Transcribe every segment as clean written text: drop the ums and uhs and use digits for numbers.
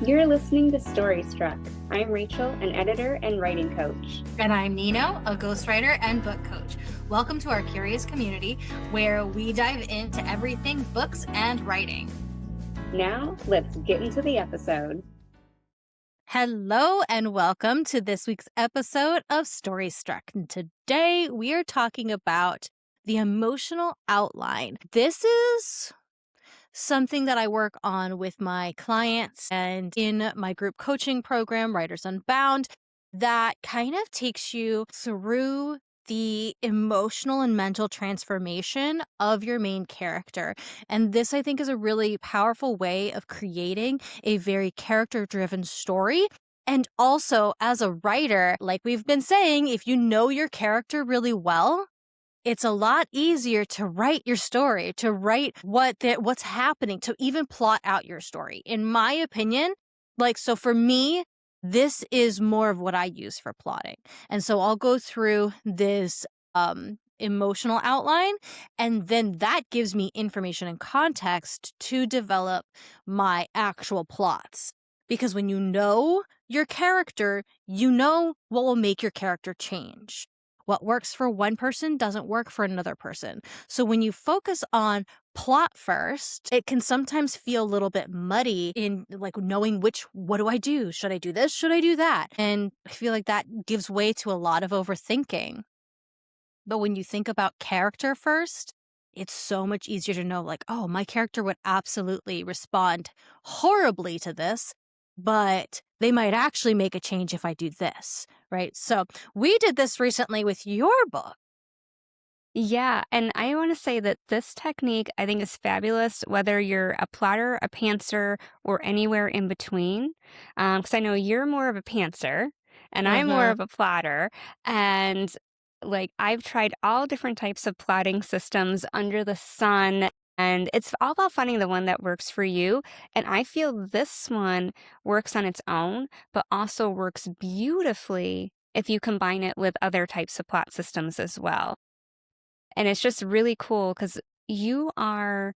You're listening to Story Struck. I'm Rachel, an editor and writing coach. And I'm Nino, a ghostwriter and book coach. Welcome to our curious community where we dive into everything books and writing. Now, let's get into the episode. Hello and welcome to this week's episode of Story Struck. And today we are talking about the emotional outline. This is something that I work on with my clients and in my group coaching program, Writers Unbound, that kind of takes you through the emotional and mental transformation of your main character. And this, I think, is a really powerful way of creating a very character-driven story. And also, as a writer, like we've been saying, if you know your character really well, it's a lot easier to write your story, to write what's happening, to even plot out your story. In my opinion, so for me, this is more of what I use for plotting. And so I'll go through this emotional outline, and then that gives me information and context to develop my actual plots. Because when you know your character, you know what will make your character change. What works for one person doesn't work for another person. So when you focus on plot first, it can sometimes feel a little bit muddy in knowing what do I do? Should I do this? Should I do that? And I feel like that gives way to a lot of overthinking. But when you think about character first, it's so much easier to know, oh, my character would absolutely respond horribly to this, but they might actually make a change if I do this, right? So we did this recently with your book. Yeah, and I want to say that this technique I think is fabulous, whether you're a plotter, a pantser, or anywhere in between. Because I know you're more of a pantser, and I'm more Mm-hmm. of a plotter. And I've tried all different types of plotting systems under the sun. And it's all about finding the one that works for you. And I feel this one works on its own, but also works beautifully if you combine it with other types of plot systems as well. And it's just really cool because you are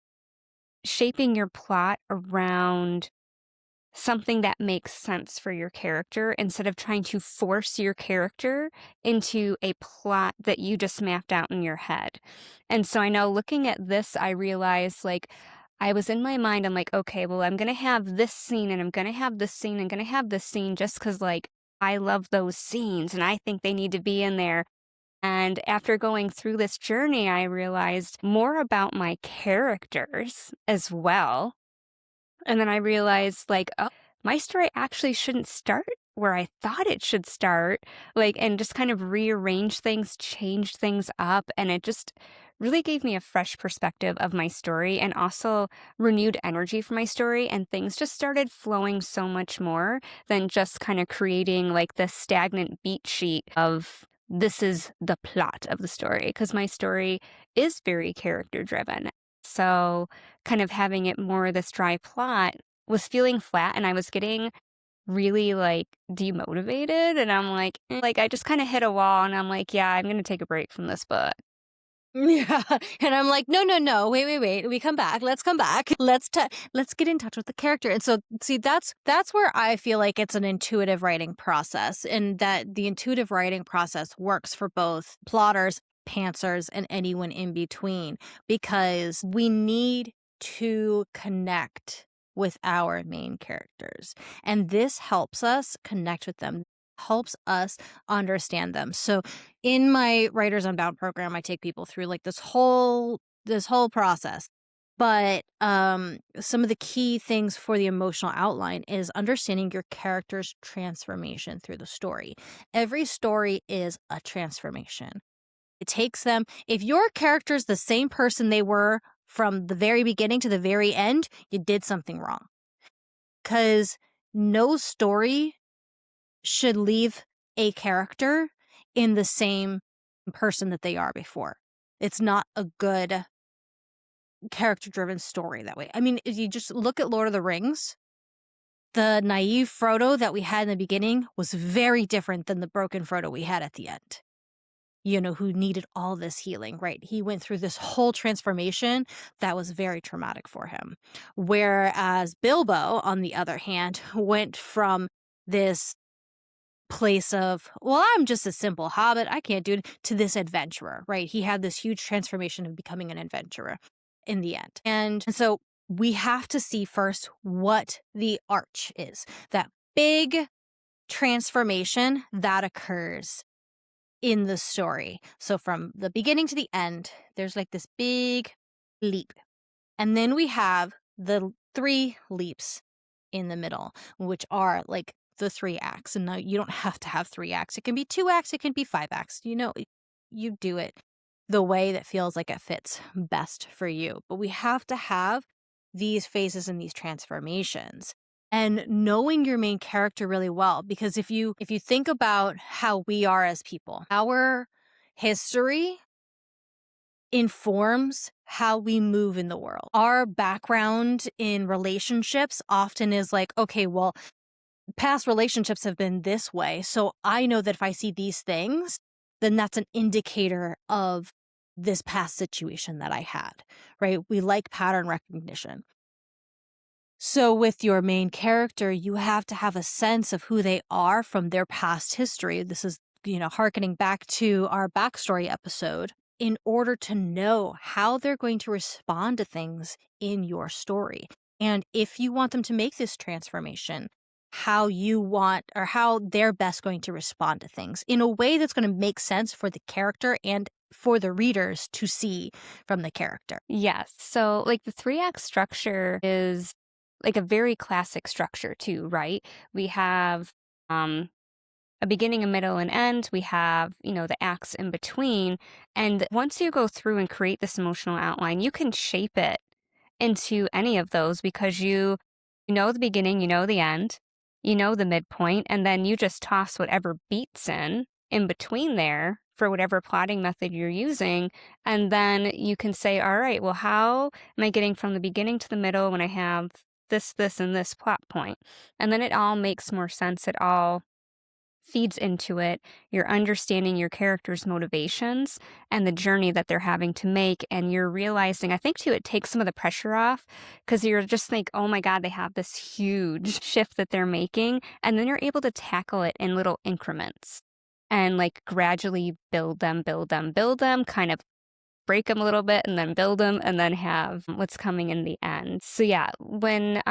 shaping your plot around something that makes sense for your character instead of trying to force your character into a plot that you just mapped out in your head. And so I know looking at this, I realized I was in my mind, I'm like, okay, well, I'm going to have this scene and I'm going to have this scene and going to have this scene just because I love those scenes and I think they need to be in there. And after going through this journey, I realized more about my characters as well. And then I realized, oh, my story actually shouldn't start where I thought it should start, and just kind of rearrange things, change things up. And it just really gave me a fresh perspective of my story and also renewed energy for my story. And things just started flowing so much more than just kind of creating this stagnant beat sheet of this is the plot of the story, because my story is very character driven. So kind of having it more this dry plot was feeling flat, and I was getting really demotivated, and I'm I just kind of hit a wall, and I'm like, yeah, I'm going to take a break from this book. Yeah. And I'm like, no. Wait. We come back. Let's come back. Let's get in touch with the character. And so see, that's where I feel like it's an intuitive writing process, and that the intuitive writing process works for both plotters, pantsers, and anyone in between, because we need to connect with our main characters. And this helps us connect with them, helps us understand them. So in my Writers Unbound program, I take people through this whole process. But some of the key things for the emotional outline is understanding your character's transformation through the story. Every story is a transformation. It takes them, if your character's the same person they were from the very beginning to the very end, you did something wrong. Because no story should leave a character in the same person that they are before. It's not a good character-driven story that way. I mean, if you just look at Lord of the Rings, the naive Frodo that we had in the beginning was very different than the broken Frodo we had at the end. who needed all this healing, right? He went through this whole transformation that was very traumatic for him. Whereas Bilbo, on the other hand, went from this place of, well, I'm just a simple hobbit, I can't do it, to this adventurer, right? He had this huge transformation of becoming an adventurer in the end. And so we have to see first what the arch is, that big transformation that occurs in the story. So from the beginning to the end, there's like this big leap. And then we have the 3 leaps in the middle, which are like the 3 acts. And now you don't have to have 3 acts. It can be 2 acts, it can be 5 acts. You do it the way that feels like it fits best for you. But we have to have these phases and these transformations. And knowing your main character really well, because if you think about how we are as people, our history informs how we move in the world. Our background in relationships often is like, okay, well, past relationships have been this way, so I know that if I see these things, then that's an indicator of this past situation that I had, right? We like pattern recognition. So with your main character, you have to have a sense of who they are from their past history. This is, hearkening back to our backstory episode, in order to know how they're going to respond to things in your story. And if you want them to make this transformation, how you want or how they're best going to respond to things in a way that's going to make sense for the character and for the readers to see from the character. Yes. So, like, the 3-act structure is like a very classic structure too, right? We have a beginning, a middle, and end. We have, the acts in between. And once you go through and create this emotional outline, you can shape it into any of those because you know the beginning, you know the end, you know the midpoint, and then you just toss whatever beats in between there for whatever plotting method you're using. And then you can say, all right, well, how am I getting from the beginning to the middle when I have this, and this plot point? And then it all makes more sense. It all feeds into it. You're understanding your character's motivations and the journey that they're having to make. And you're realizing, I think too, it takes some of the pressure off because you're just like, oh my God, they have this huge shift that they're making. And then you're able to tackle it in little increments and like gradually build them, kind of break them a little bit and then build them and then have what's coming in the end. So yeah, when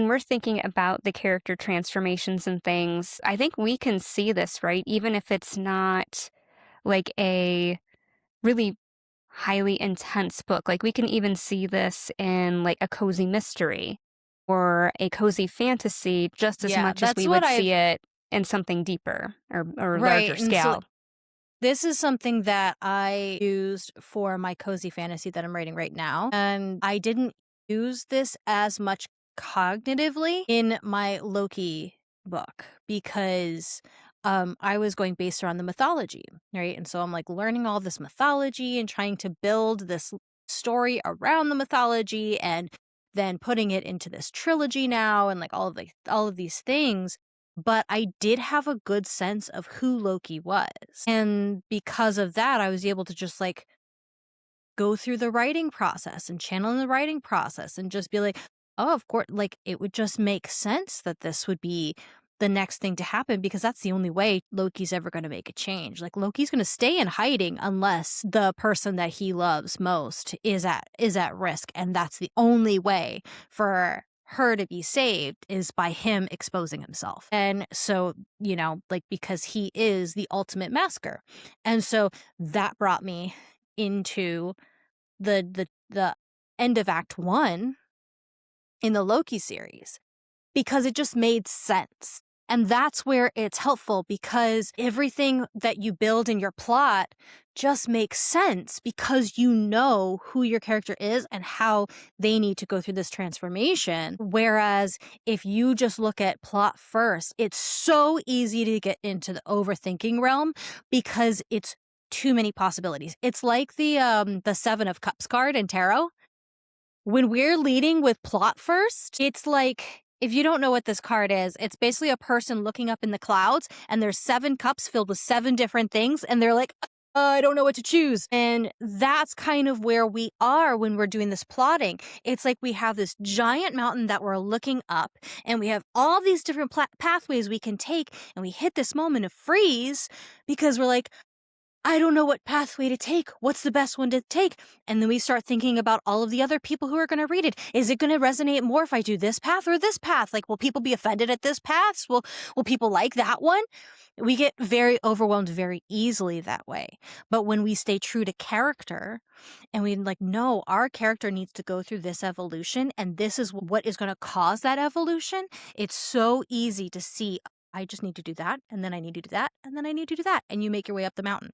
we're thinking about the character transformations and things, I think we can see this, right? Even if it's not like a really highly intense book. Like we can even see this in like a cozy mystery or a cozy fantasy just as much as we would see it in something deeper or right, larger scale. So this is something that I used for my cozy fantasy that I'm writing right now. And I didn't use this as much cognitively in my Loki book because I was going based around the mythology, right? And so I'm like learning all this mythology and trying to build this story around the mythology and then putting it into this trilogy now and like all of these things. But I did have a good sense of who Loki was. And because of that, I was able to just like go through the writing process and channel in the writing process and just be like, oh, of course, like it would just make sense that this would be the next thing to happen because that's the only way Loki's ever going to make a change. Like Loki's going to stay in hiding unless the person that he loves most is at risk, and that's the only way for her to be saved is by him exposing himself. And so, like because he is the ultimate masker. And so that brought me into the end of Act 1 in the Loki series because it just made sense. And that's where it's helpful because everything that you build in your plot just makes sense because you know who your character is and how they need to go through this transformation. Whereas if you just look at plot first, it's so easy to get into the overthinking realm because it's too many possibilities. It's like the 7 of Cups card in tarot. When we're leading with plot first, it's like If you don't know what this card is, it's basically a person looking up in the clouds and there's 7 cups filled with 7 different things and they're like, I don't know what to choose. And that's kind of where we are when we're doing this plotting. It's like we have this giant mountain that we're looking up and we have all these different pathways we can take, and we hit this moment of freeze because we're like, I don't know what pathway to take. What's the best one to take? And then we start thinking about all of the other people who are going to read it. Is it going to resonate more if I do this path or this path? Like, will people be offended at this path? Will people like that one? We get very overwhelmed very easily that way. But when we stay true to character and we like, no, our character needs to go through this evolution and this is what is going to cause that evolution, it's so easy to see, I just need to do that, and then I need to do that, and then I need to do that. And you make your way up the mountain.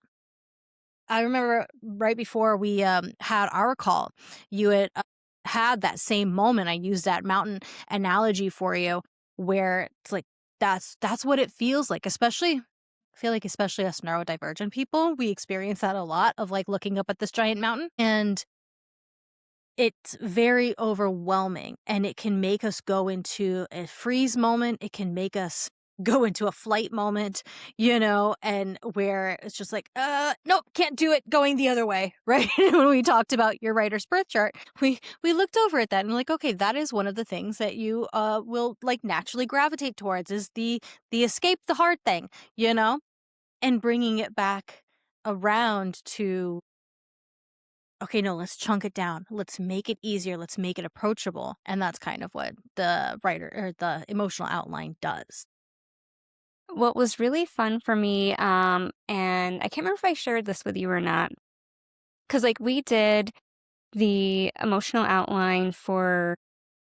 I remember right before we had our call, you had had that same moment. I used that mountain analogy for you, where it's like that's what it feels like. Especially, I feel like especially us neurodivergent people, we experience that a lot of like looking up at this giant mountain, and it's very overwhelming, and it can make us go into a freeze moment. It can make us go into a flight moment, and where it's just like, nope, can't do it, going the other way, right? When we talked about your writer's birth chart, we looked over at that and like, okay, that is one of the things that you will like naturally gravitate towards is the escape the hard thing, and bringing it back around to, okay, no, let's chunk it down. Let's make it easier. Let's make it approachable. And that's kind of what the writer or the emotional outline does. What was really fun for me, and I can't remember if I shared this with you or not, because like we did the emotional outline for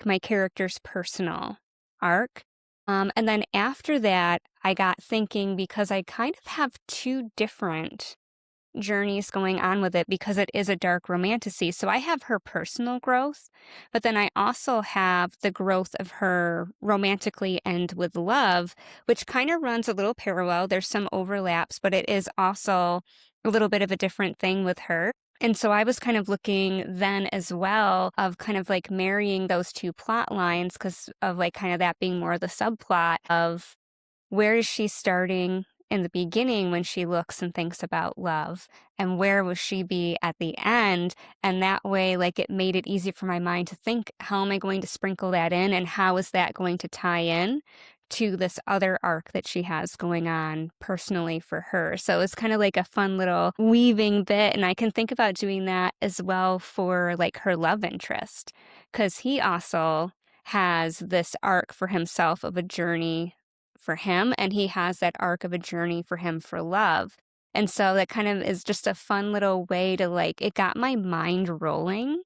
my character's personal arc. And then after that, I got thinking because I kind of have two different journeys going on with it because it is a dark romantasy. So I have her personal growth, but then I also have the growth of her romantically and with love, which kind of runs a little parallel. There's some overlaps, but it is also a little bit of a different thing with her. And so I was kind of looking then as well of kind of like marrying those two plot lines because of like kind of that being more the subplot of where is she starting in the beginning when she looks and thinks about love, and where will she be at the end? And that way, like, it made it easy for my mind to think, how am I going to sprinkle that in, and how is that going to tie in to this other arc that she has going on personally for her? So it's kind of like a fun little weaving bit, and I can think about doing that as well for like her love interest, because he also has this arc for himself of a journey for him, and he has that arc of a journey for him for love. And so that kind of is just a fun little way to like, it got my mind rolling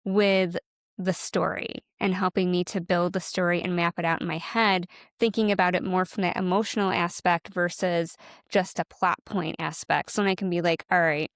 with the story and helping me to build the story and map it out in my head, thinking about it more from that emotional aspect versus just a plot point aspect. So then I can be like, all right,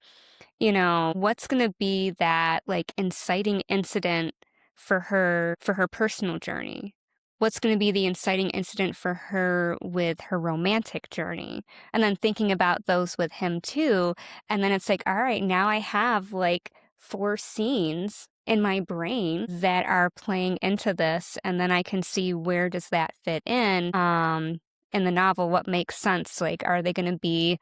what's going to be that like inciting incident for her personal journey? What's going to be the inciting incident for her with her romantic journey? And then thinking about those with him too. And then it's like, all right, now I have like 4 scenes in my brain that are playing into this. And then I can see where does that fit in the novel, what makes sense. Like, are they going to be,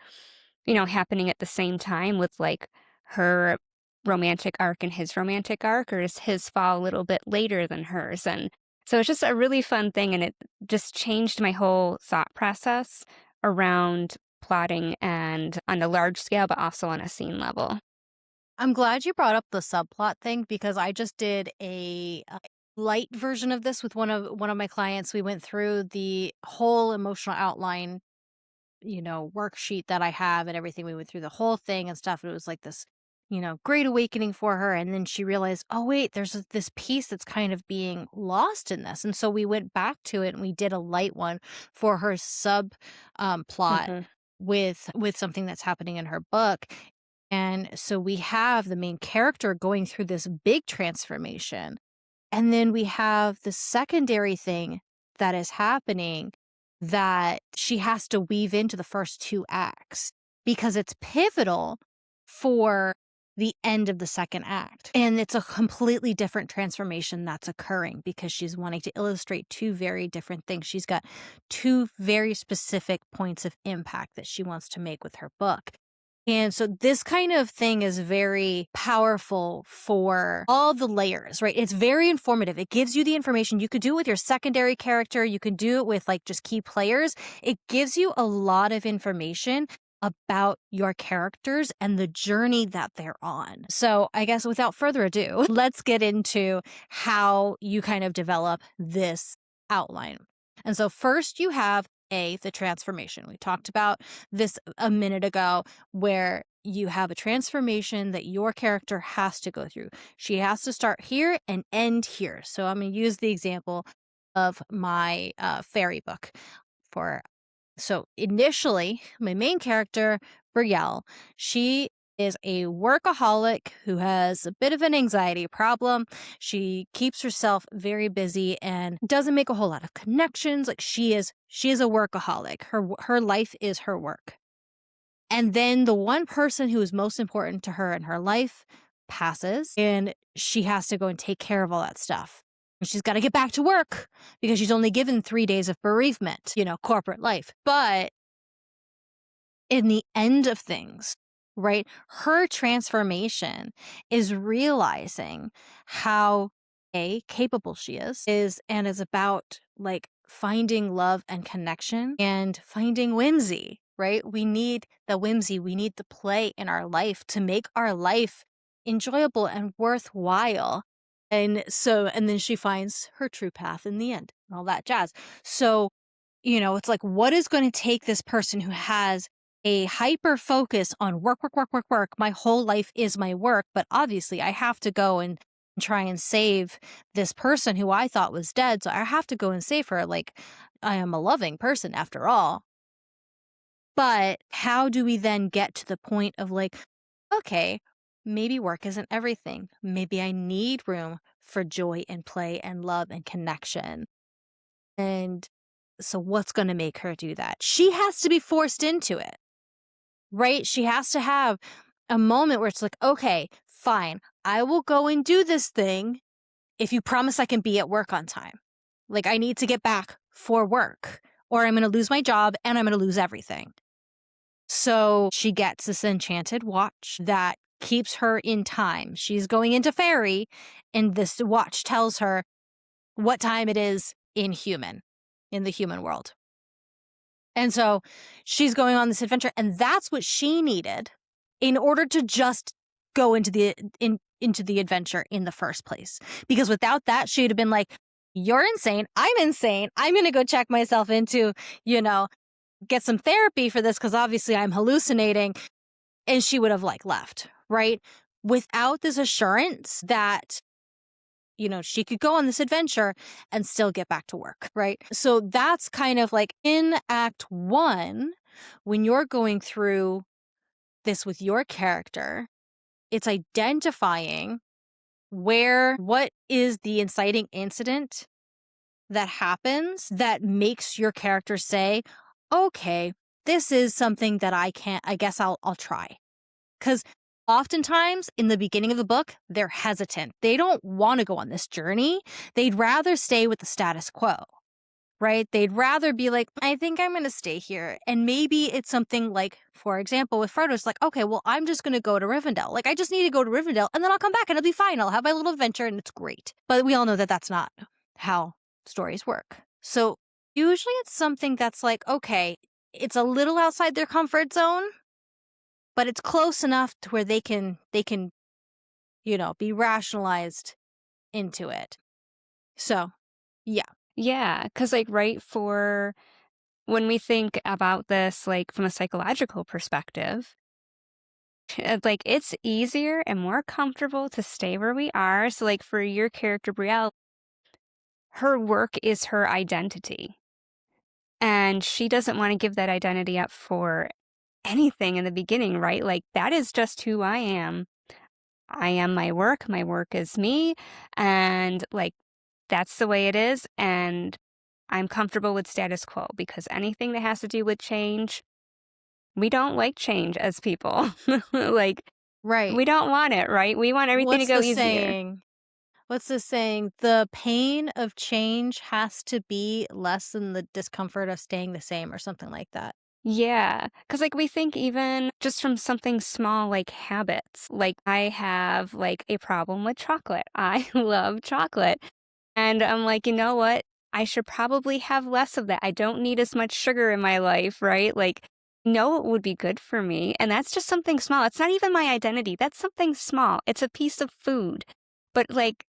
happening at the same time with like her romantic arc and his romantic arc, or does his fall a little bit later than hers? And so it's just a really fun thing, and it just changed my whole thought process around plotting and on a large scale, but also on a scene level. I'm glad you brought up the subplot thing because I just did a light version of this with one of my clients. We went through the whole emotional outline, worksheet that I have and everything. We went through the whole thing and stuff. It was like this, great awakening for her. And then she realized, oh, wait, there's this piece that's kind of being lost in this. And so we went back to it and we did a light one for her plot Mhm. with something that's happening in her book. And so we have the main character going through this big transformation. And then we have the secondary thing that is happening that she has to weave into the first 2 acts because it's pivotal for the end of the second act. And it's a completely different transformation that's occurring because she's wanting to illustrate two very different things. She's got two very specific points of impact that she wants to make with her book. And so this kind of thing is very powerful for all the layers, right? It's very informative. It gives you the information. You could do it with your secondary character. You can do it with like just key players. It gives you a lot of information about your characters and the journey that they're on. So I guess without further ado, let's get into how you kind of develop this outline. And so first you have the transformation. We talked about this a minute ago, where you have a transformation that your character has to go through. She has to start here and end here. So I'm going to use the example of my fairy book. So initially, my main character, Brielle, she is a workaholic who has a bit of an anxiety problem. She keeps herself very busy and doesn't make a whole lot of connections. Like she is a workaholic. Her life is her work. And then the one person who is most important to her in her life passes, and she has to go and take care of all that stuff. And she's got to get back to work because she's only given 3 days of bereavement, corporate life. But in the end of things, right, her transformation is realizing how capable she is and is about like finding love and connection and finding whimsy, right? We need the whimsy, we need the play in our life to make our life enjoyable and worthwhile. And then she finds her true path in the end and all that jazz. So, it's like, what is going to take this person who has a hyper focus on work, work, work, work, work? My whole life is my work, but obviously I have to go and try and save this person who I thought was dead. So I have to go and save her. Like, I am a loving person after all. But how do we then get to the point of like, okay, maybe work isn't everything. Maybe I need room for joy and play and love and connection. And so what's going to make her do that? She has to be forced into it, right? She has to have a moment where it's like, okay, fine, I will go and do this thing if you promise I can be at work on time. Like, I need to get back for work or I'm going to lose my job and I'm going to lose everything. So she gets this enchanted watch that keeps her in time. She's going into fairy, and this watch tells her what time it is in the human world. And so she's going on this adventure, and that's what she needed in order to just go into the adventure in the first place. Because without that, she'd have been like, you're insane. I'm insane. I'm going to go check myself into, get some therapy for this because obviously I'm hallucinating. And she would have left, right? Without this assurance that, she could go on this adventure and still get back to work, right? So that's kind of like in Act 1, when you're going through this with your character, it's identifying what is the inciting incident that happens that makes your character say, okay, this is something that I guess I'll try. Because oftentimes in the beginning of the book, they're hesitant. They don't want to go on this journey. They'd rather stay with the status quo, right? They'd rather be like, I think I'm going to stay here. And maybe it's something like, for example, with Frodo, it's like, okay, well, I'm just going to go to Rivendell. Like, I just need to go to Rivendell and then I'll come back and it'll be fine. I'll have my little adventure and it's great. But we all know that that's not how stories work. So usually it's something that's like, okay, it's a little outside their comfort zone, but it's close enough to where they can, be rationalized into it. So, yeah. Yeah, because right, for when we think about this, from a psychological perspective, it's easier and more comfortable to stay where we are. So, for your character, Brielle, her work is her identity. And she doesn't want to give that identity up for anything in the beginning, right? That is just who I am. I am my work is me, and that's the way it is, and I'm comfortable with status quo because anything that has to do with change, we don't like change as people. Right. We don't want it, right? We want everything to What's go the easier. saying? What's the saying? The pain of change has to be less than the discomfort of staying the same or something like that. Yeah, because like, we think even just from something small like habits, like, I have, like, a problem with chocolate. I love chocolate, and I'm like, "You know what? I should probably have less of that. I don't need as much sugar in my life," right? Like, no, it would be good for me, and that's just something small. It's not even my identity. That's something small. It's a piece of food, but, like,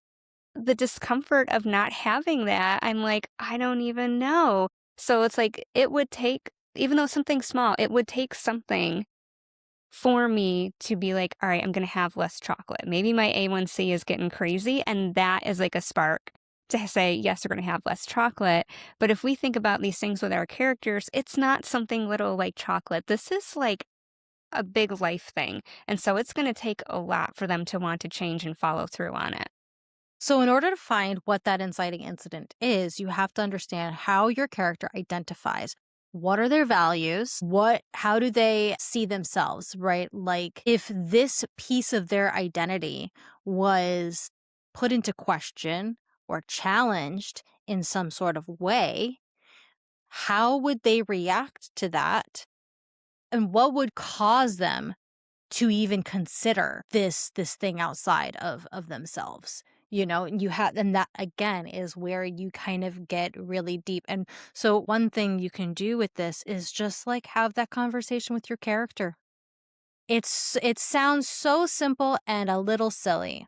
the discomfort of not having that, I'm like, I don't even know. So it's like it would take, even though something small, it would take something for me to be like, all right, I'm going to have less chocolate. Maybe my A1C is getting crazy. And that is like a spark to say, yes, we're going to have less chocolate. But if we think about these things with our characters, it's not something little like chocolate. This is like a big life thing. And so it's going to take a lot for them to want to change and follow through on it. So, in order to find what that inciting incident is, you have to understand how your character identifies. What are their values? How do they see themselves, right? Like, if this piece of their identity was put into question or challenged in some sort of way, how would they react to that? And what would cause them to even consider this thing outside of themselves, and you have, and that again is where you kind of get really deep. And so one thing you can do with this is just like have that conversation with your character. It sounds so simple and a little silly,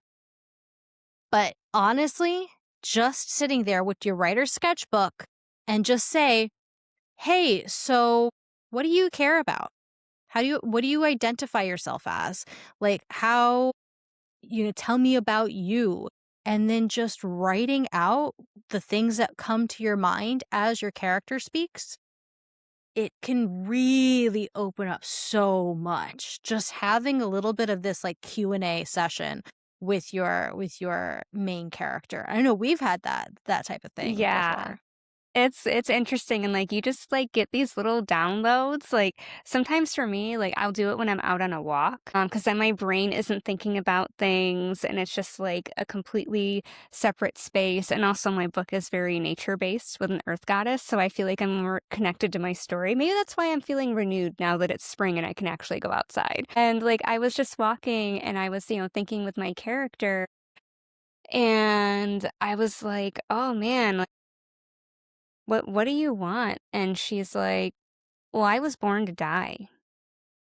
but honestly, just sitting there with your writer's sketchbook and just say, hey, so what do you care about? What do you identify yourself as? Like, tell me about you. And then just writing out the things that come to your mind as your character speaks, it can really open up so much. Just having a little bit of this like Q&A session with your main character. I know we've had that type of thing Yeah. before. It's interesting, and, like, you just, like, get these little downloads, like, sometimes for me, like, I'll do it when I'm out on a walk, because then my brain isn't thinking about things, and it's just, like, a completely separate space, and also my book is very nature-based with an earth goddess, so I feel like I'm more connected to my story. Maybe that's why I'm feeling renewed now that it's spring and I can actually go outside. And, like, I was just walking, and I was, thinking with my character, and I was like, "Oh, man, what do you want?" And she's like, "Well, I was born to die.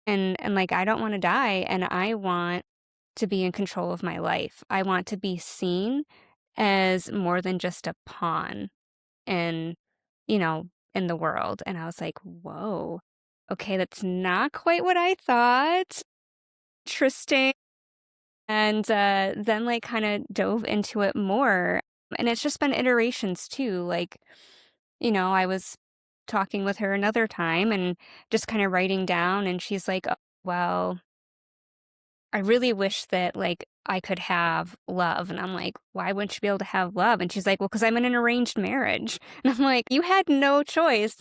And like I don't want to die, and I want to be in control of my life. I want to be seen as more than just a pawn in, you know, in the world." And I was like, "Whoa. Okay, that's not quite what I thought." Interesting. And then like kind of dove into it more. And it's just been iterations too. Like, I was talking with her another time and just kind of writing down, and she's like, "Oh, well, I really wish that like I could have love." And I'm like, "Why wouldn't you be able to have love?" And she's like, "Well, because I'm in an arranged marriage." And I'm like, "You had no choice."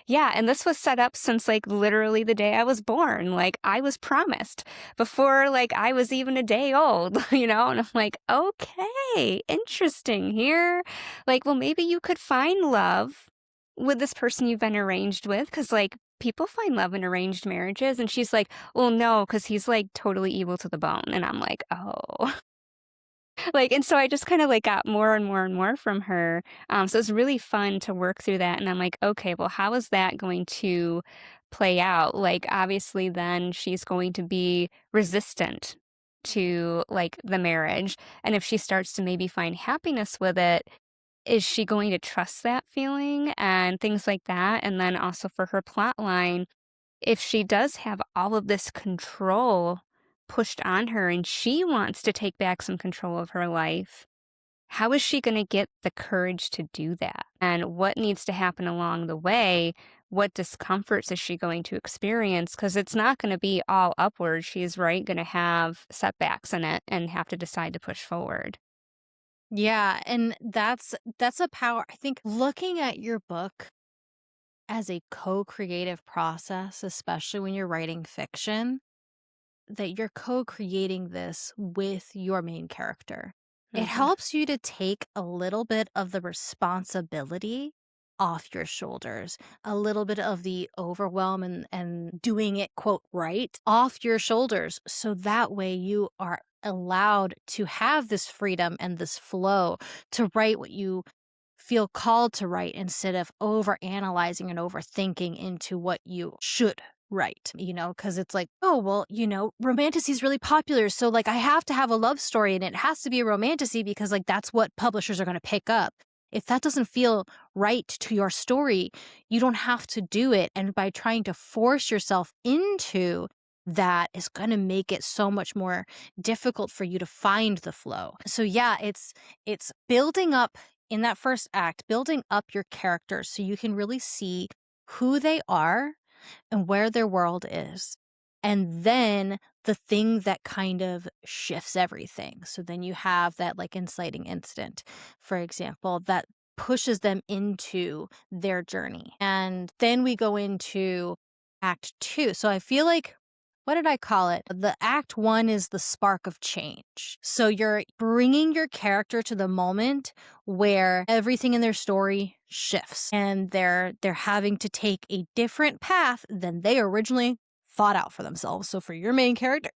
Yeah, and this was set up since like literally the day I was born. Like I was promised before like I was even a day old, And I'm like, "Okay, interesting here." Like, well, maybe you could find love with this person you've been arranged with, cuz like people find love in arranged marriages. And she's like, "Well, no, cuz he's like totally evil to the bone." And I'm like, "Oh." Like, and so I just kind of like got more and more and more from her. So it's really fun to work through that. And I'm like, okay, well, how is that going to play out? Like, obviously, then she's going to be resistant to like the marriage. And if she starts to maybe find happiness with it, is she going to trust that feeling and things like that? And then also for her plot line, if she does have all of this control pushed on her and she wants to take back some control of her life, how is she going to get the courage to do that? And what needs to happen along the way? What discomforts is she going to experience? Because it's not going to be all upward. She's right going to have setbacks in it and have to decide to push forward. Yeah, and that's a power. I think looking at your book as a co-creative process, especially when you're writing fiction, that you're co-creating this with your main character. It Mhm. helps you to take a little bit of the responsibility off your shoulders, a little bit of the overwhelm and doing it, quote, right, off your shoulders. So that way you are allowed to have this freedom and this flow to write what you feel called to write instead of over analyzing and overthinking into what you should write, because it's like, oh, well, romantasy is really popular. So, like, I have to have a love story and it has to be a romantasy because, like, that's what publishers are going to pick up. If that doesn't feel right to your story, you don't have to do it. And by trying to force yourself into that is going to make it so much more difficult for you to find the flow. So yeah, it's building up in that first act, building up your characters so you can really see who they are and where their world is. And then the thing that kind of shifts everything. So then you have that like inciting incident, for example, that pushes them into their journey. And then we go into act two. So I feel like, what did I call it? The act one is the spark of change. So you're bringing your character to the moment where everything in their story shifts and they're having to take a different path than they originally thought out for themselves. So for your main character,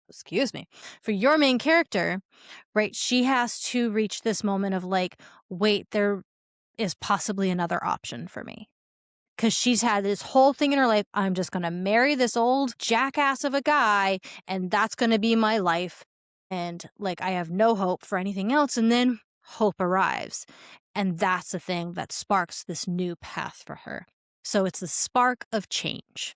right, she has to reach this moment of like, wait, there is possibly another option for me. Because she's had this whole thing in her life. I'm just going to marry this old jackass of a guy, and that's going to be my life. And like, I have no hope for anything else. And then hope arrives. And that's the thing that sparks this new path for her. So it's the spark of change.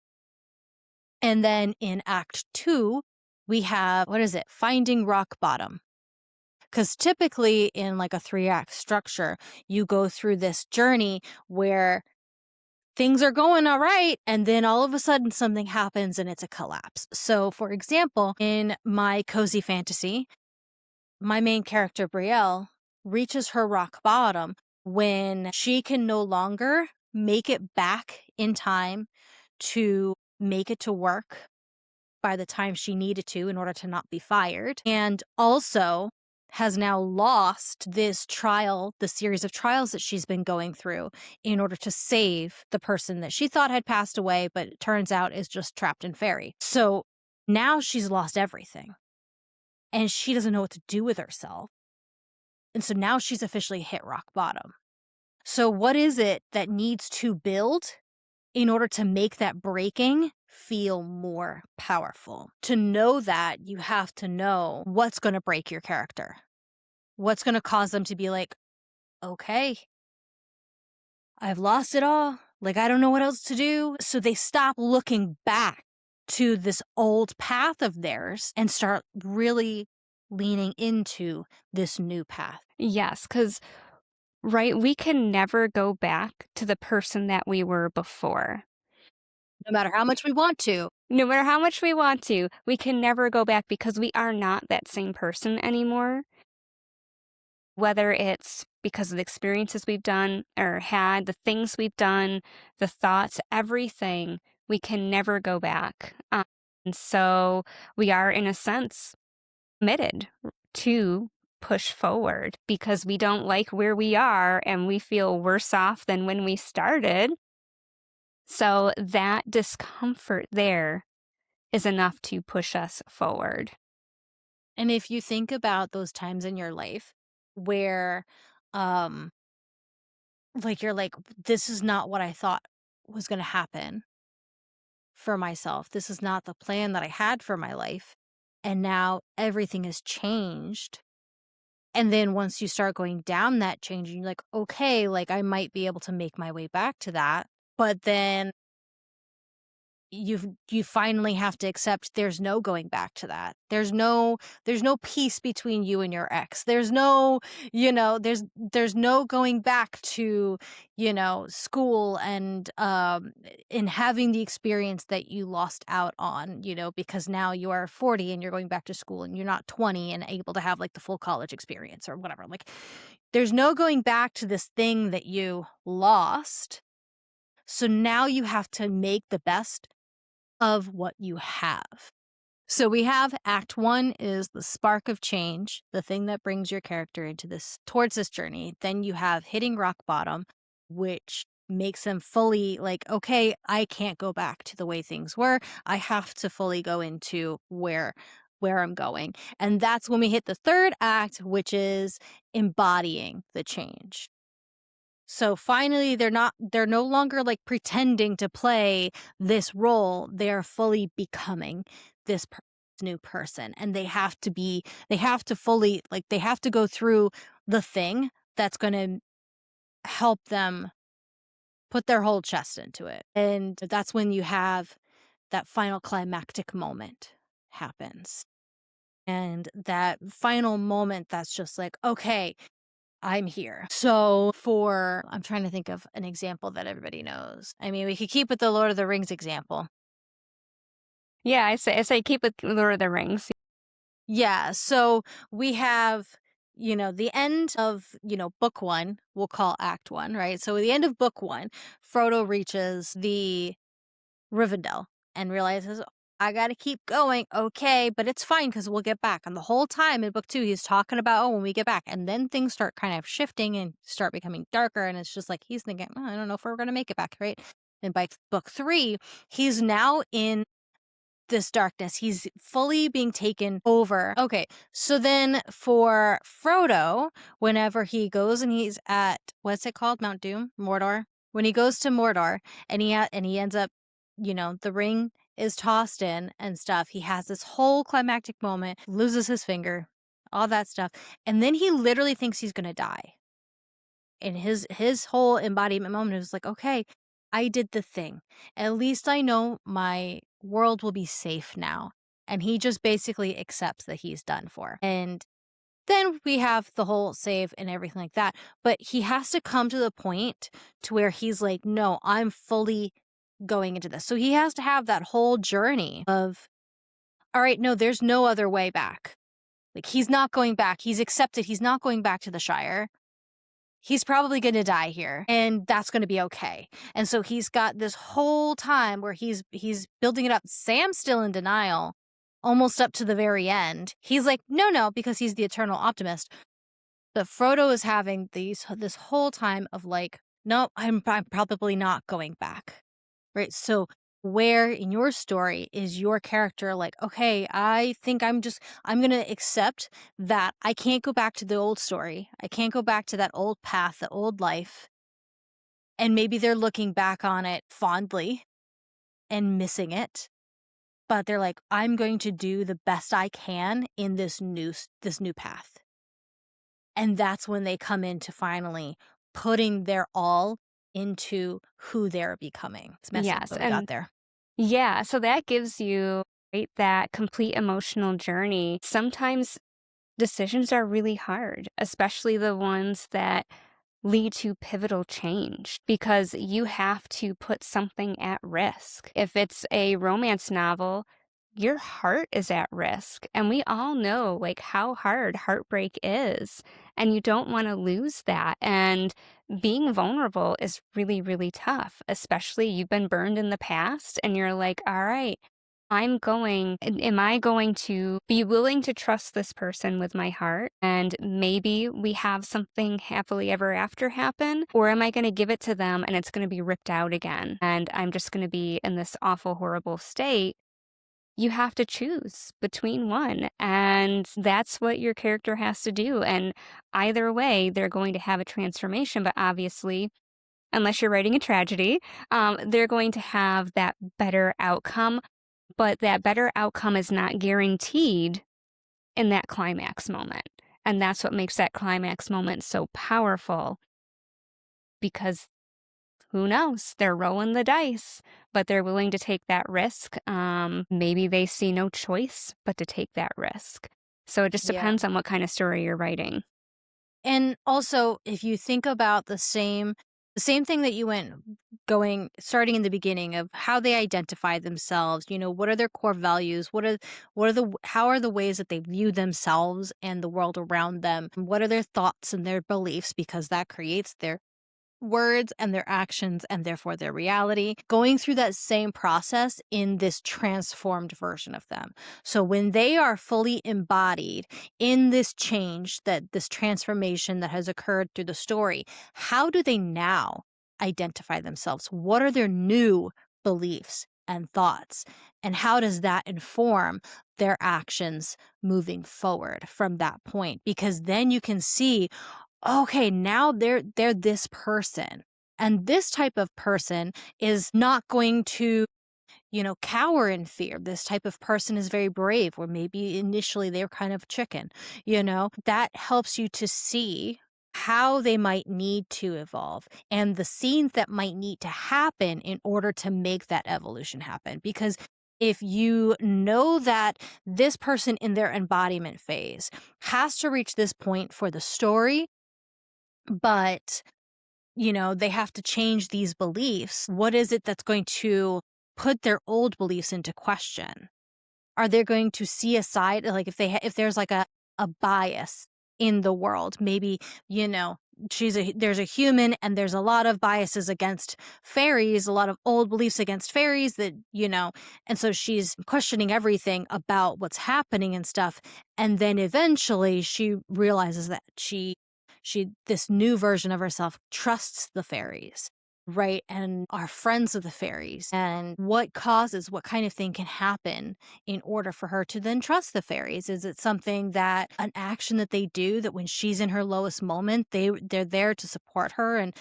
And then in act two, we have, what is it? Finding rock bottom. Because typically in like a 3-act structure, you go through this journey where things are going all right, and then all of a sudden something happens and it's a collapse. So, for example, in my cozy fantasy, my main character, Brielle, reaches her rock bottom when she can no longer make it back in time to make it to work by the time she needed to in order to not be fired. And also has now lost this trial, the series of trials that she's been going through in order to save the person that she thought had passed away, but it turns out is just trapped in fairy. So now she's lost everything and she doesn't know what to do with herself. And so now she's officially hit rock bottom. So what is it that needs to build in order to make that breaking feel more powerful? To know that, you have to know what's going to break your character. What's going to cause them to be like, okay, I've lost it all. Like, I don't know what else to do. So they stop looking back to this old path of theirs and start really leaning into this new path. Yes, because, right, we can never go back to the person that we were before. No matter how much we want to. No matter how much we want to, we can never go back because we are not that same person anymore. Whether it's because of the experiences we've done or had, the things we've done, the thoughts, everything, we can never go back. And so we are, in a sense, committed to push forward because we don't like where we are and we feel worse off than when we started. So that discomfort there is enough to push us forward. And if you think about those times in your life where, um, like you're like, this is not what I thought was going to happen for myself. This is not the plan that I had for my life. And now everything has changed. And then once you start going down that change, you're like, okay, like I might be able to make my way back to that. But then you finally have to accept there's no going back to that. There's no peace between you and your ex. There's no, there's no going back to, school and in having the experience that you lost out on, because now you are 40 and you're going back to school and you're not 20 and able to have like the full college experience or whatever. Like there's no going back to this thing that you lost. So now you have to make the best of what you have. So we have Act 1 is the spark of change, the thing that brings your character towards this journey. Then you have hitting rock bottom, which makes them fully like, okay, I can't go back to the way things were. I have to fully go into where I'm going. And that's when we hit the third act, which is embodying the change. So finally they're no longer like pretending to play this role. They're fully becoming this new person, and they have to fully like they have to go through the thing that's going to help them put their whole chest into it. And that's when you have that final climactic moment happens. And that final moment that's just like, okay, I'm here. So I'm trying to think of an example that everybody knows. I mean, we could keep with the Lord of the Rings example. Yeah, I say keep with Lord of the Rings. Yeah. So we have, the end of, book one, we'll call act one, right? So at the end of book one, Frodo reaches the Rivendell and realizes, I got to keep going. Okay, but it's fine because we'll get back. And the whole time in book two, he's talking about, when we get back. And then things start kind of shifting and start becoming darker. And it's just like he's thinking, I don't know if we're going to make it back, right? And by book three, he's now in this darkness. He's fully being taken over. Okay, so then for Frodo, whenever he goes and he's at, what's it called? Mount Doom? Mordor? When he goes to Mordor and he ends up, the ring is tossed in and stuff, he has this whole climactic moment, loses his finger, all that stuff. And then he literally thinks he's going to die. And his whole embodiment moment was like, okay, I did the thing. At least I know my world will be safe now. And he just basically accepts that he's done for. And then we have the whole save and everything like that. But he has to come to the point to where he's like, no, I'm fully going into this. So he has to have that whole journey of, all right, no, there's no other way back. Like, he's not going back. He's accepted. He's not going back to the Shire. He's probably going to die here, and that's going to be okay. And so he's got this whole time where he's building it up. Sam's still in denial, almost up to the very end. He's like, no, because he's the eternal optimist. But Frodo is having this whole time of like, no, I'm probably not going back, right? So where in your story is your character like, okay, I think I'm going to accept that I can't go back to the old story. I can't go back to that old path, the old life. And maybe they're looking back on it fondly and missing it. But they're like, I'm going to do the best I can in this new path. And that's when they come into finally putting their all into who they're becoming. It's messy, Yes, but we got there. yeah, so that gives you, right, that complete emotional journey. Sometimes decisions are really hard, especially the ones that lead to pivotal change, because you have to put something at risk. If it's a romance novel, your heart is at risk. And we all know like how hard heartbreak is. And you don't want to lose that. And being vulnerable is really, really tough, especially you've been burned in the past and you're like, all right, am I going to be willing to trust this person with my heart? And maybe we have something happily ever after happen? Or am I going to give it to them and it's going to be ripped out again? And I'm just going to be in this awful, horrible state. You have to choose between one. And that's what your character has to do. And either way, they're going to have a transformation. But obviously, unless you're writing a tragedy, they're going to have that better outcome. But that better outcome is not guaranteed in that climax moment. And that's what makes that climax moment so powerful, because who knows? They're rolling the dice, but they're willing to take that risk. Maybe they see no choice but to take that risk. So it just Yeah. depends on what kind of story you're writing. And also, if you think about the same thing that you starting in the beginning of how they identify themselves, what are their core values? How are the ways that they view themselves and the world around them? What are their thoughts and their beliefs? Because that creates words and their actions and therefore their reality, going through that same process in this transformed version of them. So when they are fully embodied in this change, that this transformation that has occurred through the story, how do they now identify themselves? What are their new beliefs and thoughts? And how does that inform their actions moving forward from that point? Because then you can see, okay, now they're this person. And this type of person is not going to, cower in fear. This type of person is very brave, or maybe initially they were kind of chicken. That helps you to see how they might need to evolve and the scenes that might need to happen in order to make that evolution happen. Because if you know that this person in their embodiment phase has to reach this point for the story, but they have to change these beliefs. What is it that's going to put their old beliefs into question? Are they going to see a side, like if there's like a bias in the world, maybe, there's a human and there's a lot of biases against fairies, a lot of old beliefs against fairies and so she's questioning everything about what's happening and stuff. And then eventually she realizes that this new version of herself trusts the fairies, right? And are friends with the fairies. And what kind of thing can happen in order for her to then trust the fairies? Is it something that an action that they do that when she's in her lowest moment, they're there to support her and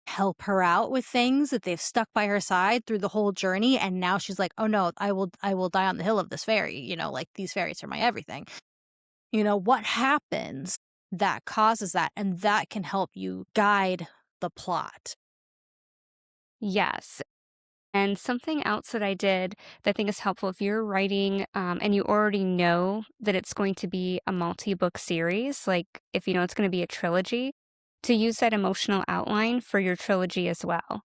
help her out with things, that they've stuck by her side through the whole journey? And now she's like, oh no, I will die on the hill of this fairy, like these fairies are my everything. What happens that causes that? And that can help you guide the plot. Yes. And something else that I did that I think is helpful if you're writing and you already know that it's going to be a multi-book series, like if you know it's going to be a trilogy, to use that emotional outline for your trilogy as well.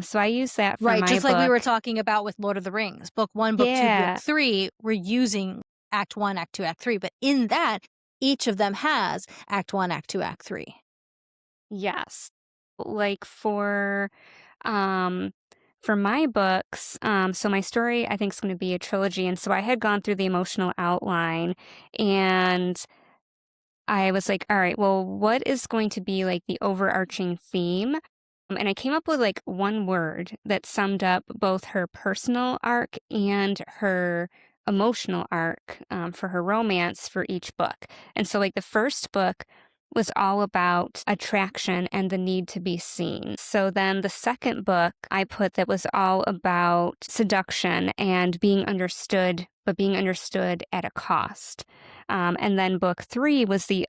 So I use that for Right, my just like we were book. talking about with Lord of the Rings. Book 1, Book 2, Book Yeah. 3, we're using Act 1, Act 2, Act 3, but in that, each of them has Act 1, Act 2, Act 3. Yes. Like um for my books, so my story I think is going to be a trilogy, and so I had gone through the emotional outline, and I was like, all right, well, what is going to be like the overarching theme? And I came up with like one word that summed up both her personal arc and her emotional arc for her romance for each book. And so, like, the first book was all about attraction and the need to be seen. So then the second book I put that was all about seduction and being understood, but being understood at a cost. And then book 3 was the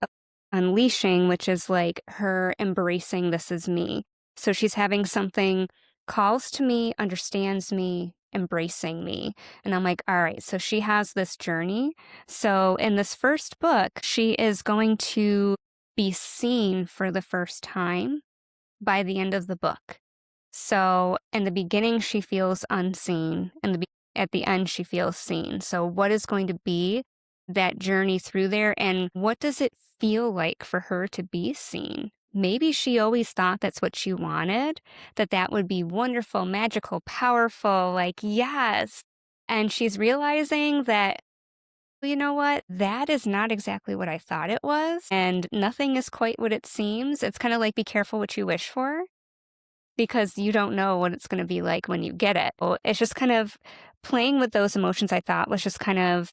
unleashing, which is like her embracing this is me. So she's having something calls to me, understands me, embracing me. And I'm like, all right, so she has this journey. So in this first book, she is going to be seen for the first time by the end of the book. So in the beginning, she feels unseen, and at the end, she feels seen. So what is going to be that journey through there, and what does it feel like for her to be seen? Maybe she always thought that's what she wanted, that would be wonderful, magical, powerful, like, yes. And she's realizing that, you know what? That is not exactly what I thought it was. And nothing is quite what it seems. It's kind of like be careful what you wish for, because you don't know what it's going to be like when you get it. Well, it's just kind of playing with those emotions, I thought was just kind of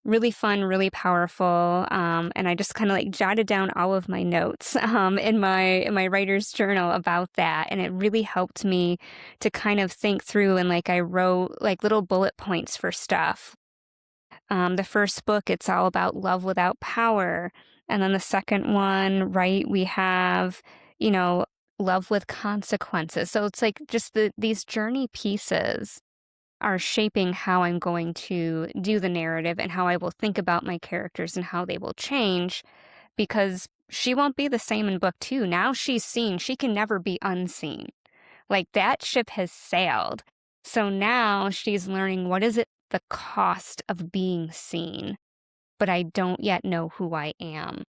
really fun, really powerful. And I just kind of like jotted down all of my notes in my writer's journal about that. And it really helped me to kind of think through, and like I wrote like little bullet points for stuff. The first book, it's all about love without power. And then the second one, right, we have, you know, love with consequences. So it's like just these journey pieces are shaping how I'm going to do the narrative and how I will think about my characters and how they will change, because she won't be the same in book 2. Now she's seen, she can never be unseen. Like that ship has sailed. So now she's learning, what is it the cost of being seen, but I don't yet know who I am.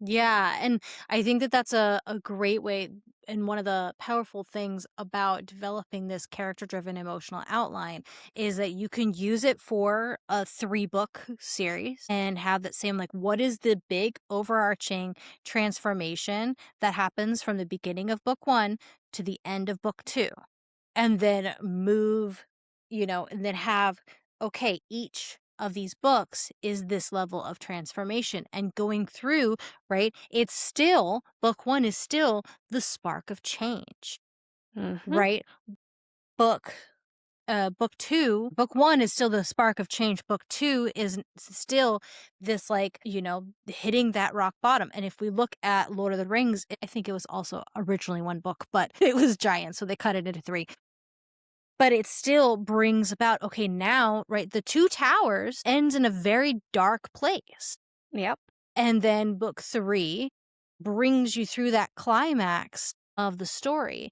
Yeah, and I think that that's a great way, and one of the powerful things about developing this character-driven emotional outline is that you can use it for a 3-book series and have that same, like, what is the big overarching transformation that happens from the beginning of book 1 to the end of book 2? And then move, and then have, okay, each of these books is this level of transformation and going through, right? It's still, book 1 is still the spark of change, Hmm. right? Book book 2, book 1 is still the spark of change. Book 2 is still this, like, hitting that rock bottom. And if we look at Lord of the Rings, I think it was also originally 1 book, but it was giant, so they cut it into 3. But it still brings about, okay, now, right, the Two Towers ends in a very dark place. Yep. And then book 3 brings you through that climax of the story,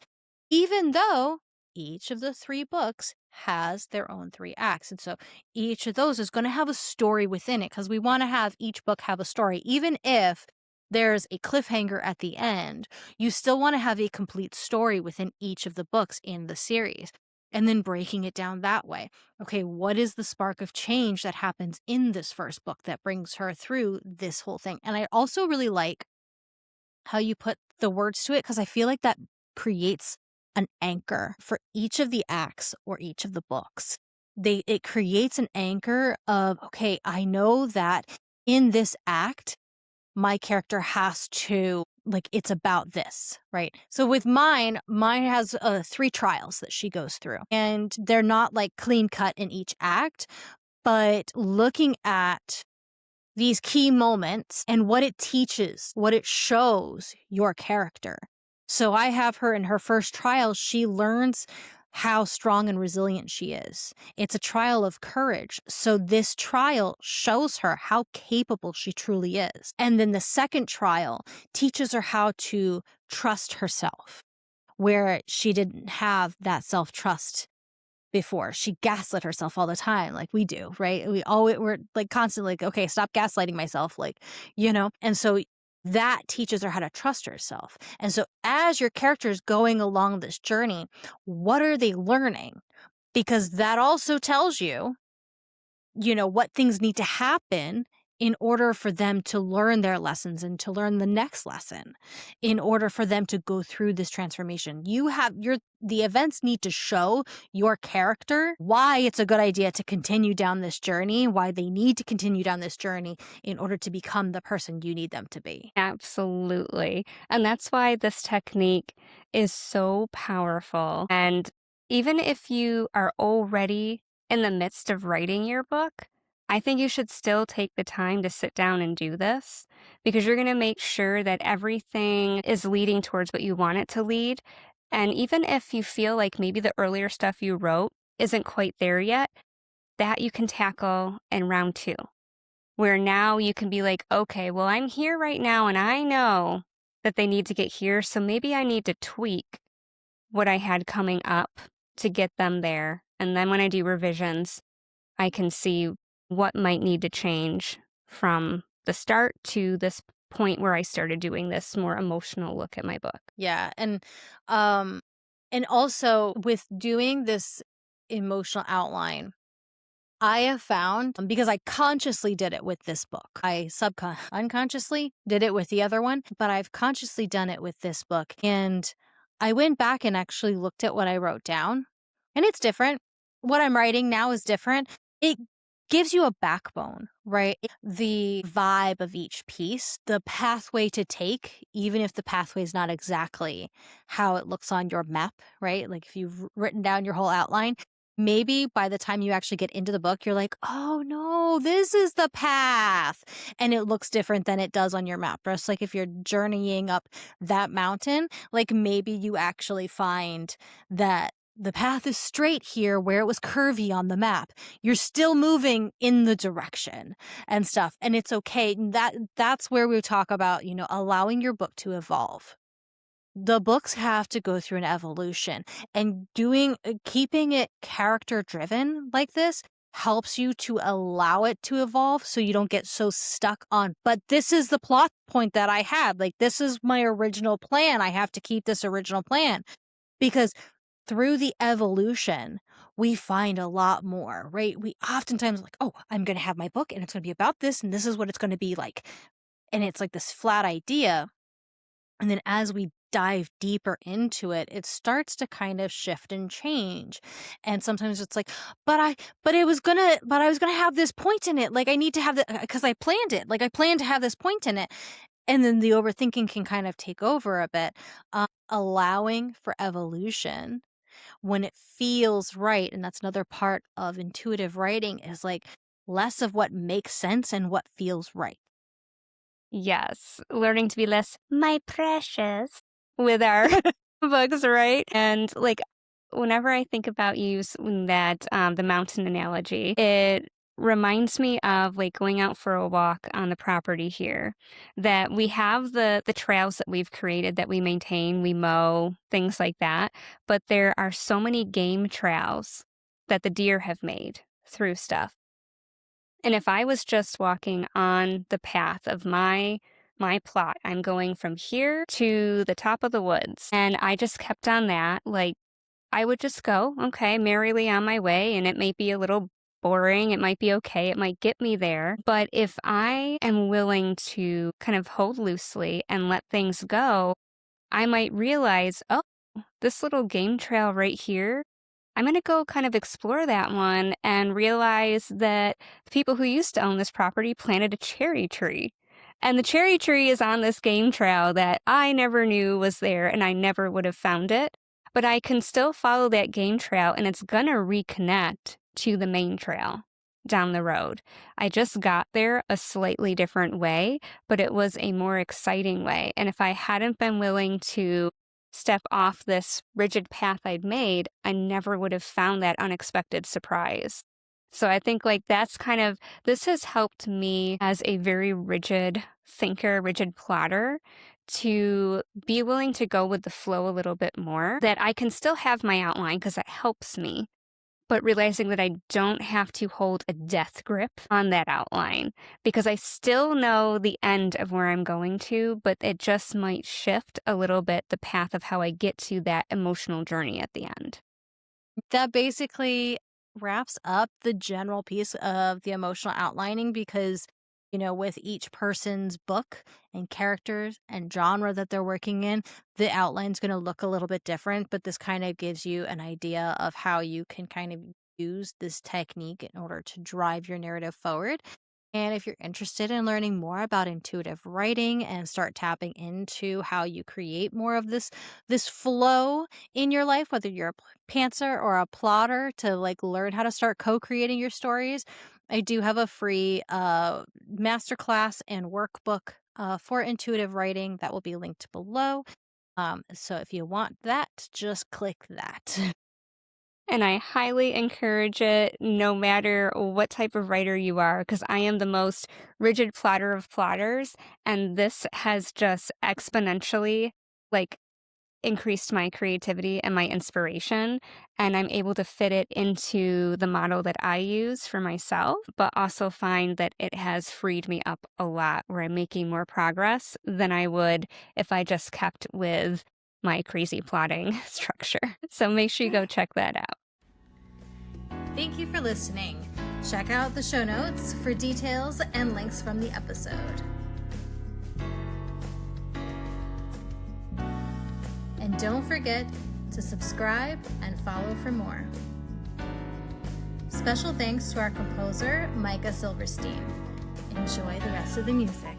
even though each of the 3 books has their own 3 acts. And so each of those is going to have a story within it, because we want to have each book have a story. Even if there's a cliffhanger at the end, you still want to have a complete story within each of the books in the series. And then breaking it down that way. Okay, what is the spark of change that happens in this first book that brings her through this whole thing? And I also really like how you put the words to it, because I feel like that creates an anchor for each of the acts or each of the books. It creates an anchor of, okay, I know that in this act my character has to, like, it's about this, right? So with mine has 3 trials that she goes through, and they're not like clean cut in each act, but looking at these key moments and what it teaches, what it shows your character. So I have her in her first trial, she learns how strong and resilient she is. It's a trial of courage. So this trial shows her how capable she truly is. And then the second trial teaches her how to trust herself, where she didn't have that self-trust before. She gaslit herself all the time, like we do, right? We're like constantly like, okay, stop gaslighting myself, And so that teaches her how to trust herself. And so as your character is going along this journey, what are they learning? Because that also tells you, what things need to happen in order for them to learn their lessons and to learn the next lesson, in order for them to go through this transformation. The events need to show your character why it's a good idea to continue down this journey, why they need to continue down this journey in order to become the person you need them to be. Absolutely. And that's why this technique is so powerful. And even if you are already in the midst of writing your book, I think you should still take the time to sit down and do this, because you're going to make sure that everything is leading towards what you want it to lead. And even if you feel like maybe the earlier stuff you wrote isn't quite there yet, that you can tackle in round 2, where now you can be like, okay, well, I'm here right now and I know that they need to get here. So maybe I need to tweak what I had coming up to get them there. And then when I do revisions, I can see what might need to change from the start to this point where I started doing this more emotional look at my book. Yeah, um and also with doing this emotional outline, I have found, because I consciously did it with this book. I unconsciously did it with the other one, but I've consciously done it with this book. And I went back and actually looked at what I wrote down, and it's different. What I'm writing now is different. It gives you a backbone, right? The vibe of each piece, the pathway to take, even if the pathway is not exactly how it looks on your map, right? Like if you've written down your whole outline, maybe by the time you actually get into the book, you're like, oh no, this is the path. And it looks different than it does on your map. Just like if you're journeying up that mountain, like maybe you actually find that the path is straight here where it was curvy on the map. You're still moving in the direction and stuff. And it's okay. That's where we talk about, allowing your book to evolve. The books have to go through an evolution, and keeping it character driven like this helps you to allow it to evolve so you don't get so stuck on, but this is the plot point that I had. Like, this is my original plan. I have to keep this original plan. Because through the evolution, we find a lot more, right? We oftentimes like, oh, I'm going to have my book and it's going to be about this and this is what it's going to be like. And it's like this flat idea. And then as we dive deeper into it, it starts to kind of shift and change. And sometimes it's like, but I was gonna have this point in it. Like, I need to have that because I planned it. Like, I planned to have this point in it. And then the overthinking can kind of take over a bit. Allowing for evolution when it feels right. And that's another part of intuitive writing, is like less of what makes sense and what feels right. Yes, learning to be less my precious with our books, right? And like whenever I think about using that the mountain analogy, it reminds me of like going out for a walk on the property here. That we have the trails that we've created that we maintain, we mow, things like that. But there are so many game trails that the deer have made through stuff. And if I was just walking on the path of my plot, I'm going from here to the top of the woods, and I just kept on that, like, I would just go, okay, merrily on my way, and it may be a little boring, it might be okay, it might get me there. But if I am willing to kind of hold loosely and let things go, I might realize, oh, this little game trail right here, I'm going to go kind of explore that one and realize that the people who used to own this property planted a cherry tree. And the cherry tree is on this game trail that I never knew was there and I never would have found it. But I can still follow that game trail and it's going to reconnect to the main trail down the road. I just got there a slightly different way, but it was a more exciting way. And if I hadn't been willing to step off this rigid path I'd made, I never would have found that unexpected surprise. So I think like that's kind of, this has helped me as a very rigid thinker, rigid plotter, to be willing to go with the flow a little bit more, that I can still have my outline because that helps me, but realizing that I don't have to hold a death grip on that outline because I still know the end of where I'm going to, but it just might shift a little bit the path of how I get to that emotional journey at the end. That basically wraps up the general piece of the emotional outlining because, you know, with each person's book and characters and genre that they're working in, the outline's going to look a little bit different, but this kind of gives you an idea of how you can kind of use this technique in order to drive your narrative forward. And if you're interested in learning more about intuitive writing and start tapping into how you create more of this flow in your life, whether you're a pantser or a plotter, to like learn how to start co-creating your stories, I do have a free masterclass and workbook for intuitive writing that will be linked below. So if you want that, just click that. And I highly encourage it no matter what type of writer you are, because I am the most rigid plotter of plotters, and this has just exponentially like increased my creativity and my inspiration, and I'm able to fit it into the model that I use for myself, but also find that it has freed me up a lot where I'm making more progress than I would if I just kept with my crazy plotting structure. So make sure you go check that out. Thank you for listening. Check out the show notes for details and links from the episode. And don't forget to subscribe and follow for more. Special thanks to our composer, Micah Silverstein. Enjoy the rest of the music.